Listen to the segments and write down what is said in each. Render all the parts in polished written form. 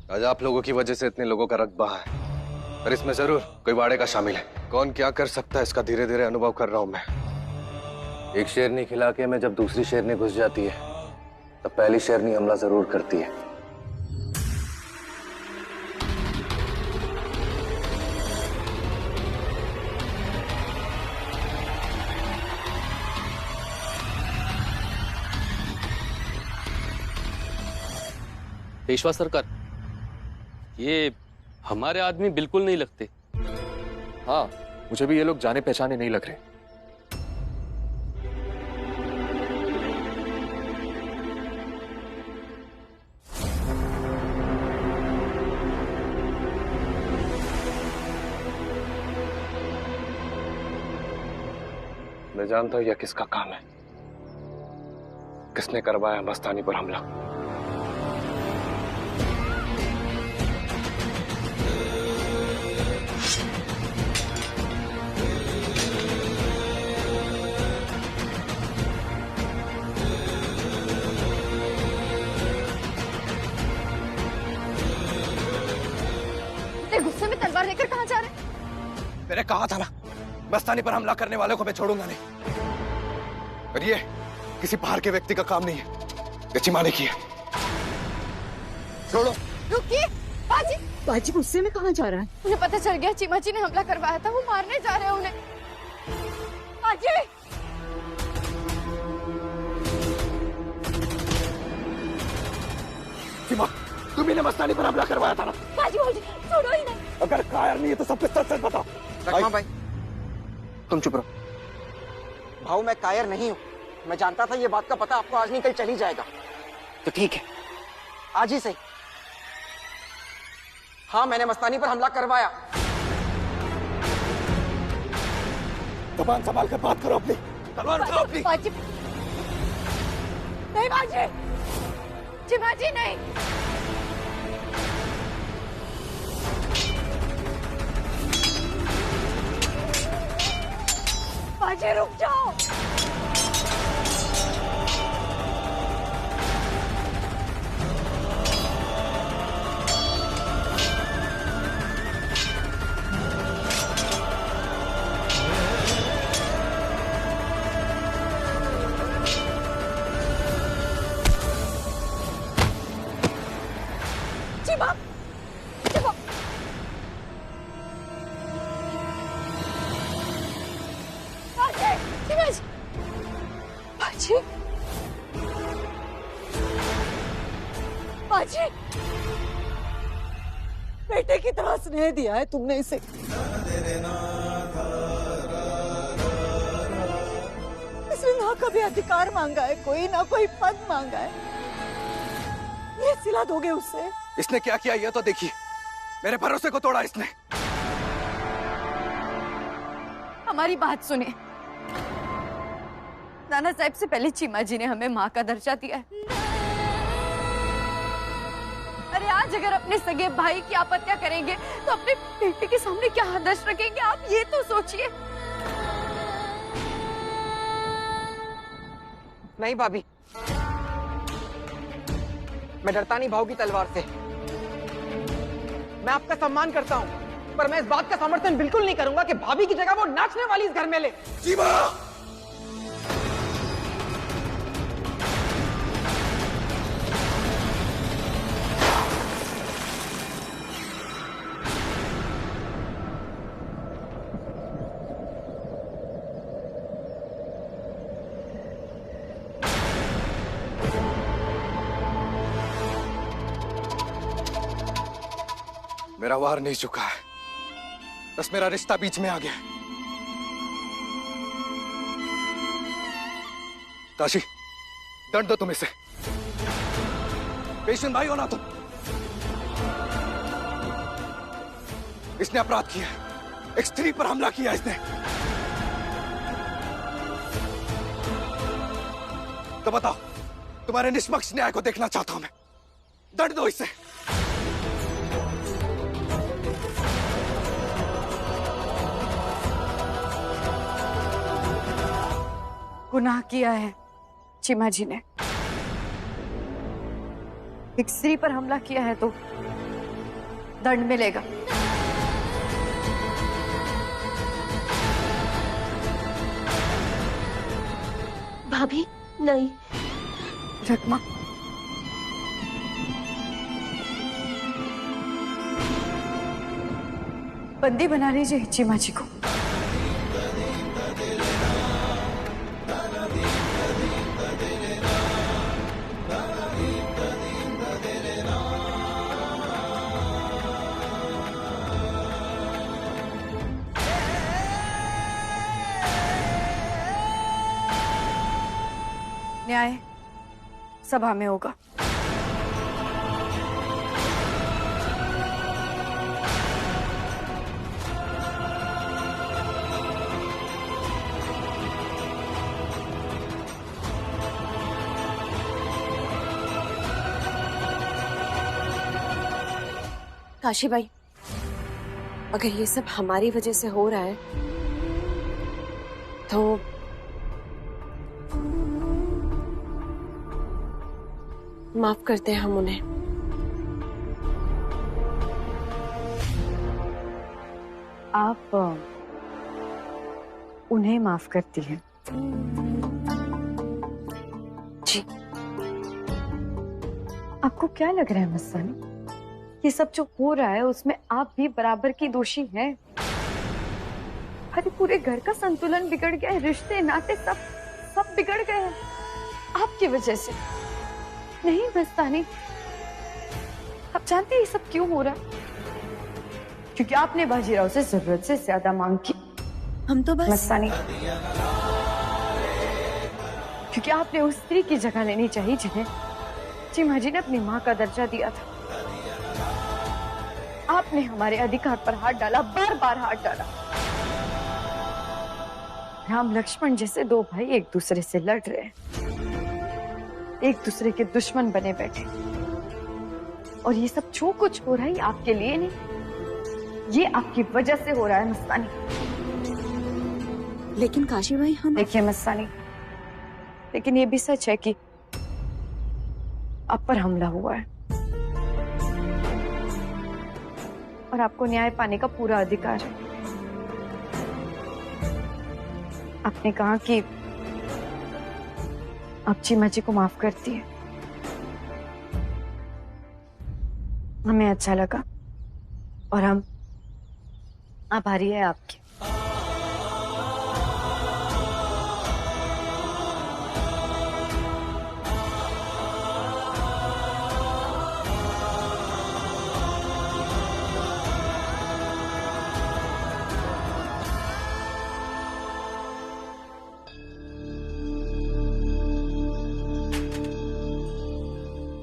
आज आप लोगों की वजह से इतने लोगों का रक्त बहा है, पर इसमें जरूर कोई वाड़े का शामिल है। कौन क्या कर सकता है इसका धीरे धीरे अनुभव कर रहा हूं मैं। एक शेरनी खिला के में जब दूसरी शेरनी घुस जाती है तब पहली शेरनी हमला जरूर करती है। पेशवा सरकार, ये हमारे आदमी बिल्कुल नहीं लगते। हाँ, मुझे भी ये लोग जाने पहचाने नहीं लग रहे। मैं जानता हूं यह किसका काम है, किसने करवाया मस्तानी पर हमला। गुस्से में तलवार लेकर कहाँ जा रहे हैं? मैंने कहा था ना, मस्तानी पर हमला करने वाले को मैं छोड़ूंगा नहीं। और ये किसी बाहर के व्यक्ति का काम नहीं है, ये चीमा ने की है। छोड़ो। रुकिए बाजी। बाजी गुस्से में कहाँ जा रहा है? उन्हें पता चल गया चीमा जी ने हमला करवाया था, वो मारने जा रहे हैं उन्हें। बाजी। चीमा, तुम्ही ने मस्तानी पर हमला करवाया था ना? बाजी बोल छोड़ो ही नहीं। अगर कायर नहीं है तो सब कुछ सच सच बताओ। रखमा भाई, तुम चुप रहो। भाऊ मैं कायर नहीं हूँ। मैं जानता था ये बात का पता आपको आज नहीं कल चल ही जाएगा। तो ठीक है, आज ही सही। हाँ, मैंने मस्तानी पर हमला करवाया। जबान संभाल कर बात करो अपनी। तलवार उठाओ अपनी। बाजी नहीं, बाजी। चीमा जी नहीं। बाजी रुक जाओ। चीमा, चीमा। बाजी, चीमा जी। बाजी। बाजी। बेटे की तरह स्नेह दिया है तुमने इसे। इसने ना कभी अधिकार मांगा है, कोई ना कोई पद मांगा है। ये सिला दोगे उससे? इसने क्या किया यह तो देखिए। मेरे भरोसे को तोड़ा इसने। हमारी बात सुनिए। नाना साहब से पहले चीमा जी ने हमें माँ का दर्जा दिया है। अरे आज अगर अपने सगे भाई की आप हत्या करेंगे तो अपने बेटे के सामने क्या आदर्श रखेंगे, आप ये तो सोचिए। नहीं भाभी, मैं डरता नहीं भाऊ की तलवार से। मैं आपका सम्मान करता हूँ, पर मैं इस बात का समर्थन बिल्कुल नहीं करूंगा कि भाभी की जगह वो नाचने वाली इस घर में ले। चीमा! मेरा वार नहीं चुका है, बस मेरा रिश्ता बीच में आ गया। काशी, दंड दो तुम इसे। पेशेंट भाई हो ना तुम। इसने अपराध किया, एक स्त्री पर हमला किया इसने। तो बताओ, तुम्हारे निष्पक्ष न्याय को देखना चाहता हूं मैं। दंड दो इसे। गुनाह किया है चीमा जी ने। एक स्त्री पर हमला किया है तो दंड मिलेगा। भाभी नहीं। रकमा, बंदी बना लीजिए चीमा जी को। न्याय सभा में होगा। काशी भाई, अगर ये सब हमारी वजह से हो रहा है तो माफ करते हैं हम उन्हें। आप उन्हें माफ करती हैं? जी। आपको क्या लग रहा है मस्तानी, ये सब जो हो रहा है उसमें आप भी बराबर की दोषी हैं? अरे पूरे घर का संतुलन बिगड़ गया है, रिश्ते नाते सब बिगड़ गए हैं आपकी वजह से। नहीं मस्तानी, आप जानते हैं ये सब क्यों हो रहा है? क्योंकि आपने बाजीराव से जरूरत से ज्यादा मांग की। हम तो बस मस्तानी, क्योंकि आपने उस स्त्री की जगह लेनी चाहिए जिन्हें चीमा जी ने अपनी माँ का दर्जा दिया था। आपने हमारे अधिकार पर हाथ डाला, बार बार हाथ डाला। राम लक्ष्मण जैसे दो भाई एक दूसरे से लड़ रहे हैं, एक दूसरे के दुश्मन बने बैठे, और ये सब जो कुछ हो रहा है आपके लिए नहीं, ये आपकी वजह से हो रहा है मस्तानी। लेकिन काशी भाई, हम देखिए मस्तानी, लेकिन ये भी सच है कि आप पर हमला हुआ है और आपको न्याय पाने का पूरा अधिकार है। आपने कहा कि आप चीमा जी को माफ करती है। हमें अच्छा लगा और हम आभारी है आपके।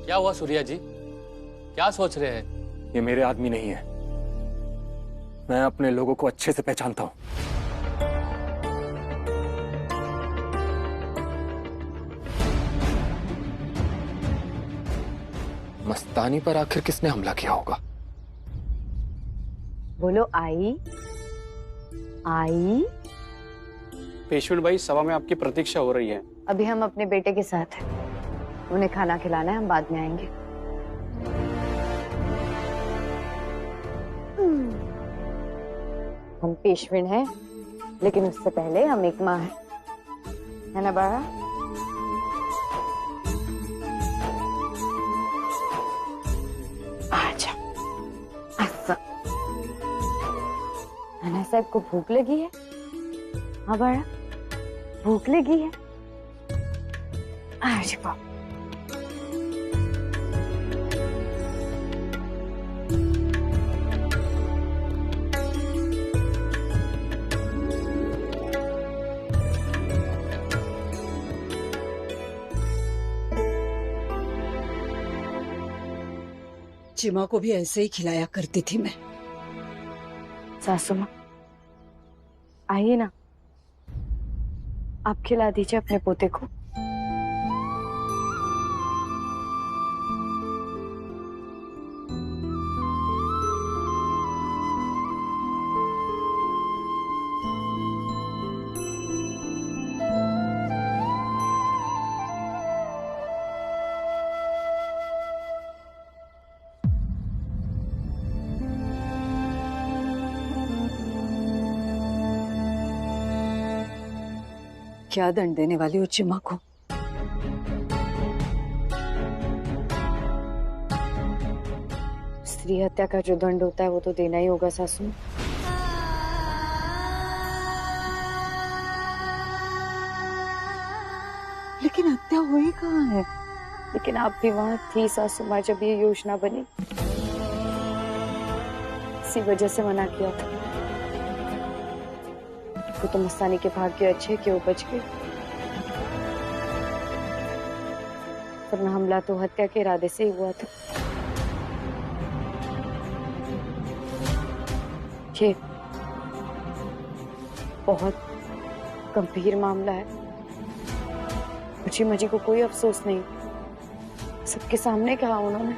क्या हुआ सूर्या जी, क्या सोच रहे हैं? ये मेरे आदमी नहीं है। मैं अपने लोगों को अच्छे से पहचानता हूं। मस्तानी पर आखिर किसने हमला किया होगा? बोलो आई आई। पेशवेंट भाई, सभा में आपकी प्रतीक्षा हो रही है। अभी हम अपने बेटे के साथ हैं, उन्हें खाना खिलाना है, हम बाद में आएंगे। हम पेशवेंट हैं, लेकिन उससे पहले हम एक माँ है ना बाबा? आजा। अच्छा, नाना साहब को भूख लगी है? हाँ बड़ा, भूख लगी है? आज बाबा चिमा को भी ऐसे ही खिलाया करती थी मैं। सासू माँ, आइए ना, आप खिला दीजिए अपने पोते को। क्या दंड देने वाली हो चिमा को? स्त्री हत्या का जो दंड होता है वो तो देना ही होगा सासू। लेकिन हत्या हुई कहाँ है? लेकिन आप भी वहां थी सासू माँ जब ये योजना बनी, इसी वजह से मना किया था। वो तो मस्तानी के भाग्य अच्छे कि वो बच गई, वरना हमला तो हत्या के इरादे से ही हुआ था। ये बहुत गंभीर मामला है। मुझे मजी को कोई अफसोस नहीं, सबके सामने कहा उन्होंने।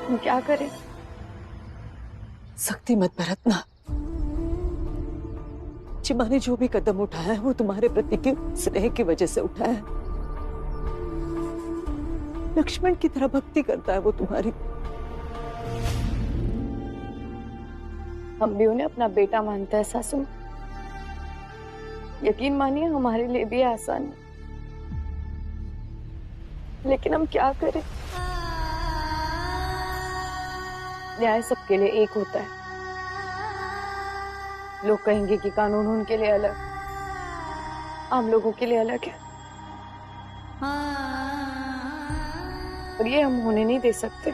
हम क्या करें? सख्ती मत बरतना। चिमा ने जो भी कदम उठाया है वो तुम्हारे प्रति के स्नेह की वजह से उठाया है। लक्ष्मण की तरह भक्ति करता है वो तुम्हारी। हम भी उन्हें अपना बेटा मानते हैं सासू। यकीन मानिए हमारे लिए भी आसान है, लेकिन हम क्या करें? न्याय सबके लिए एक होता है। लोग कहेंगे कि कानून उनके लिए अलग, आम लोगों के लिए अलग है, और ये हम होने नहीं दे सकते।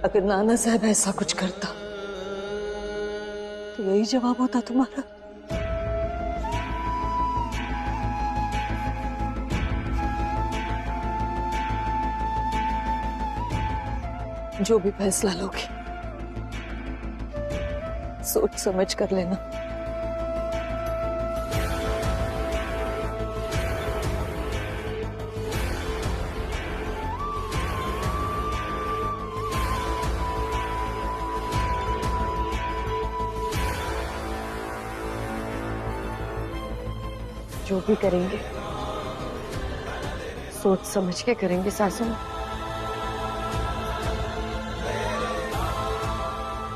अगर नाना साहब ऐसा कुछ करता तो यही जवाब होता तुम्हारा। जो भी फैसला लोगे सोच समझ कर लेना। जो भी करेंगे सोच समझ के करेंगे सासू।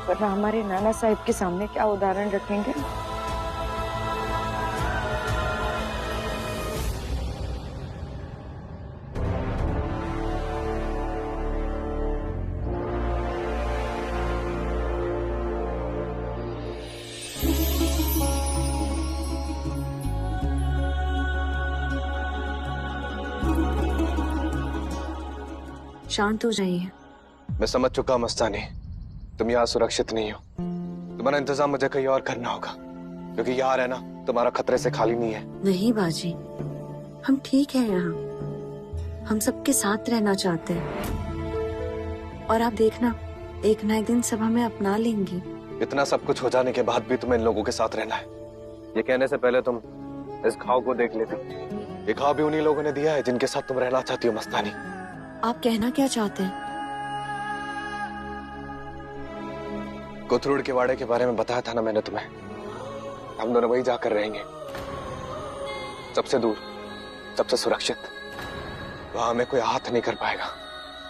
वरना हमारे नाना साहब के सामने क्या उदाहरण रखेंगे? शांत हो जाइए। मैं समझ चुका मस्तानी, तुम यहाँ सुरक्षित नहीं हो। तुम्हारा इंतजाम मुझे कहीं और करना होगा, क्योंकि यहाँ रहना तुम्हारा खतरे से खाली नहीं है। नहीं बाजी, हम ठीक है यहाँ। हम सबके साथ रहना चाहते हैं, और आप देखना एक ना एक दिन सब हमें अपना लेंगी। इतना सब कुछ हो जाने के बाद भी तुम्हें इन लोगों के साथ रहना है, ये कहने से पहले तुम इस घाव को देख लेती। ये घाव भी उन्हीं लोगों ने दिया है जिनके साथ तुम रहना चाहती हो मस्तानी। आप कहना क्या चाहते हैं? कोथरूड के वाड़े के बारे में बताया था ना मैंने तुम्हें। हम दोनों वही जाकर रहेंगे, सबसे दूर, सबसे सुरक्षित। वहां हमें कोई हाथ नहीं कर पाएगा।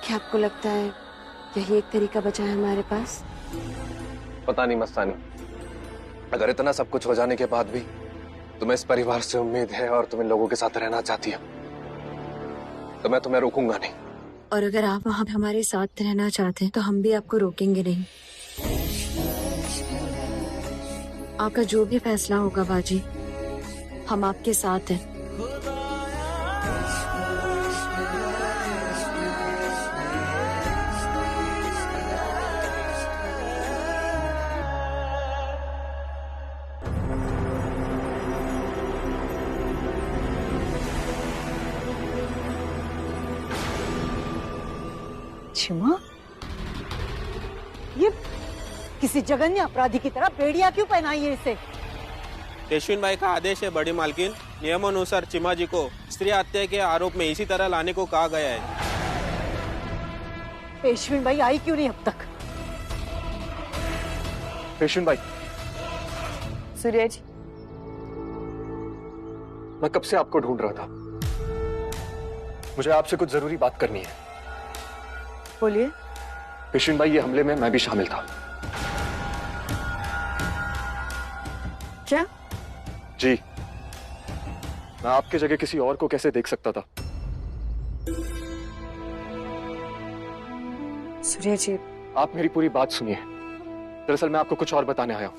क्या आपको लगता है यही एक तरीका बचा है हमारे पास? पता नहीं मस्तानी, अगर इतना सब कुछ हो जाने के बाद भी तुम्हें इस परिवार से उम्मीद है और तुम इन लोगों के साथ रहना चाहती हो, तो मैं तुम्हें रोकूंगा नहीं। और अगर आप वहाँ हमारे साथ रहना चाहते हैं तो हम भी आपको रोकेंगे नहीं। आपका जो भी फैसला होगा बाजी, हम आपके साथ हैं। चिमा, ये किसी जघन्य अपराधी की तरह बेड़ियां क्यों पहनाई है इसे? केशविन भाई का आदेश है बड़ी मालकिन। नियमानुसार चिमा जी को स्त्री हत्या के आरोप में इसी तरह लाने को कहा गया है। पेशविन भाई आई क्यों नहीं अब तक? पेशवेंट भाई, सूर्या जी, मैं कब से आपको ढूंढ रहा था। मुझे आपसे कुछ जरूरी बात करनी है। बोलिए। पेशेंट भाई, ये हमले में मैं भी शामिल था। क्या? जी, मैं आपकी जगह किसी और को कैसे देख सकता था? सूर्या जी, आप मेरी पूरी बात सुनिए। दरअसल मैं आपको कुछ और बताने आया हूं।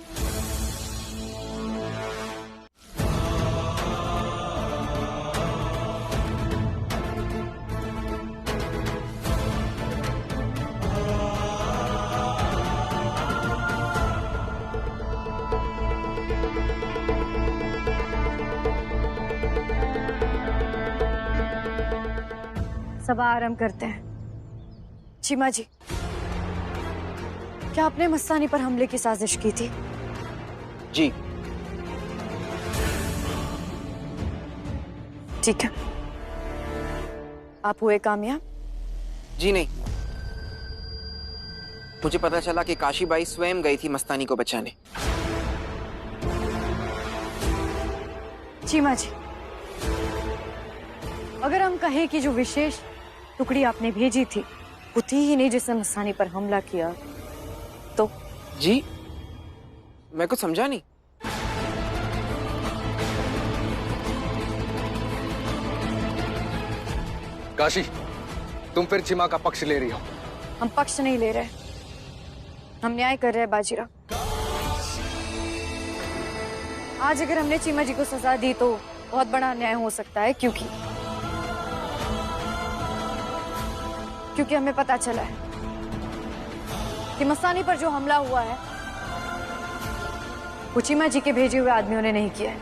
सभा आरंभ करते हैं। चीमा जी, क्या आपने मस्तानी पर हमले की साजिश की थी? जी। ठीक है। आप हुए कामयाब? जी नहीं, मुझे पता चला कि काशीबाई स्वयं गई थी मस्तानी को बचाने। चीमा जी, अगर हम कहें कि जो विशेष टुकड़ी आपने भेजी थी वो थी ही नहीं जिसने मस्तानी पर हमला किया, तो? जी, मैं कुछ समझा नहीं। काशी, तुम फिर चिमा का पक्ष ले रही हो। हम पक्ष नहीं ले रहे, हम न्याय कर रहे हैं बाजीराव। आज अगर हमने चीमा जी को सजा दी तो बहुत बड़ा अन्याय हो सकता है, क्योंकि हमें पता चला है कि मस्तानी पर जो हमला हुआ है वो चीमा जी के भेजे हुए आदमियों ने नहीं किया है।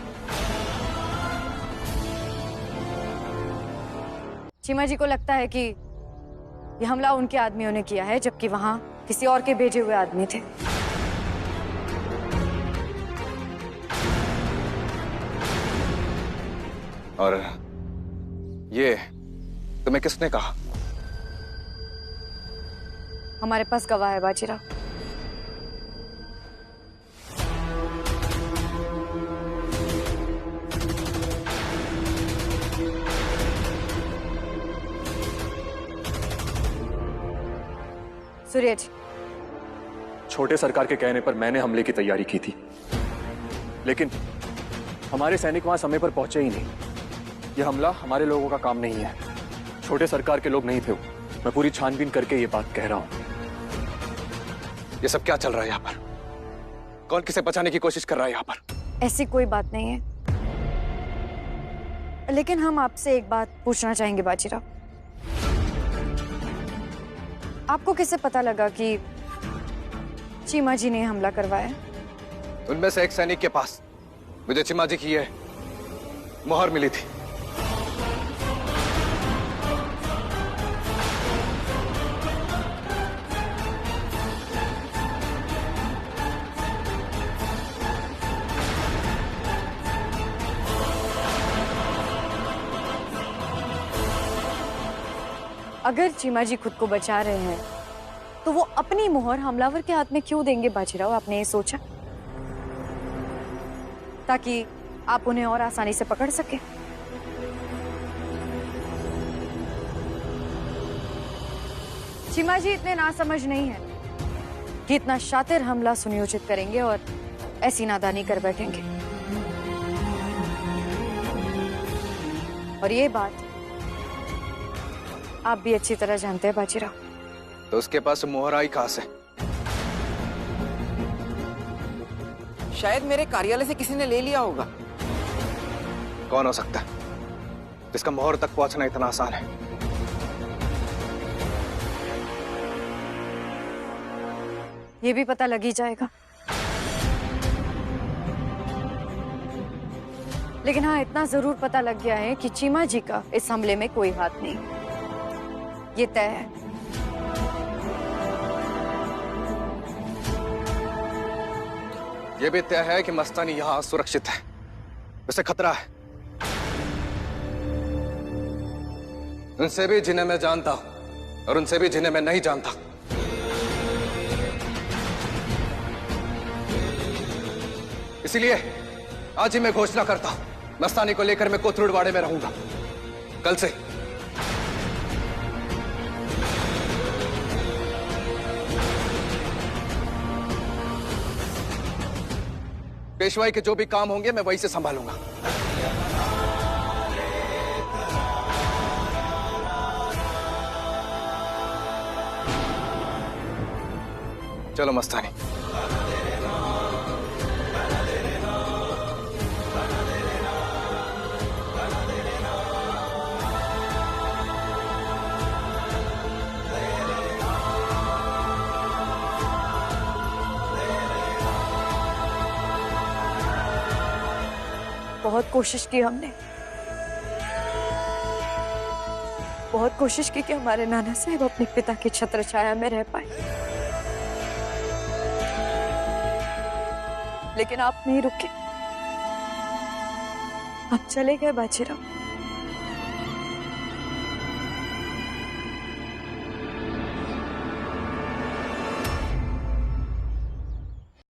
चीमा जी को लगता है कि ये हमला उनके आदमियों ने किया है, जबकि वहां किसी और के भेजे हुए आदमी थे। और ये तुम्हें किसने कहा? हमारे पास गवाह है बाजीराव। सूर्य जी, छोटे सरकार के कहने पर मैंने हमले की तैयारी की थी, लेकिन हमारे सैनिक वहां समय पर पहुंचे ही नहीं। यह हमला हमारे लोगों का काम नहीं है, छोटे सरकार के लोग नहीं थे। मैं पूरी छानबीन करके ये बात कह रहा हूं। ये सब क्या चल रहा है यहाँ पर? कौन किसे बचाने की कोशिश कर रहा है यहाँ पर? ऐसी कोई बात नहीं है, लेकिन हम आपसे एक बात पूछना चाहेंगे बाजीराव। आपको कैसे पता लगा कि चीमा जी ने हमला करवाया? उनमें से एक सैनिक के पास मुझे चीमा जी की ये मोहर मिली थी। अगर चीमा जी खुद को बचा रहे हैं तो वो अपनी मोहर हमलावर के हाथ में क्यों देंगे बाजीराव? आपने ये सोचा? ताकि आप उन्हें और आसानी से पकड़ सके। चीमा जी इतने नासमझ नहीं है कि इतना शातिर हमला सुनियोजित करेंगे और ऐसी नादानी कर बैठेंगे। और ये बात आप भी अच्छी तरह जानते हैं बाजीराव। तो उसके पास मोहर आई कहां से? शायद मेरे कार्यालय से किसी ने ले लिया होगा। कौन हो सकता है जिसका मोहर तक पहुंचना इतना आसान है? ये भी पता लग ही जाएगा। लेकिन हाँ, इतना जरूर पता लग गया है कि चीमा जी का इस हमले में कोई हाथ नहीं, ये तय है। ये भी तय है कि मस्तानी यहां सुरक्षित है, उसे खतरा है। उनसे भी जिन्हें मैं जानता हूं और उनसे भी जिन्हें मैं नहीं जानता। इसीलिए आज ही मैं घोषणा करता हूं, मस्तानी को लेकर मैं कोथरूड वाड़े में रहूंगा। कल से पेशवाई के जो भी काम होंगे मैं वही से संभालूंगा। चलो मस्तानी। बहुत कोशिश की हमने, बहुत कोशिश की कि हमारे नाना साहब अपने पिता की छत्र छाया में रह पाए, लेकिन आप नहीं रुके। आप चले गए बाजीराव।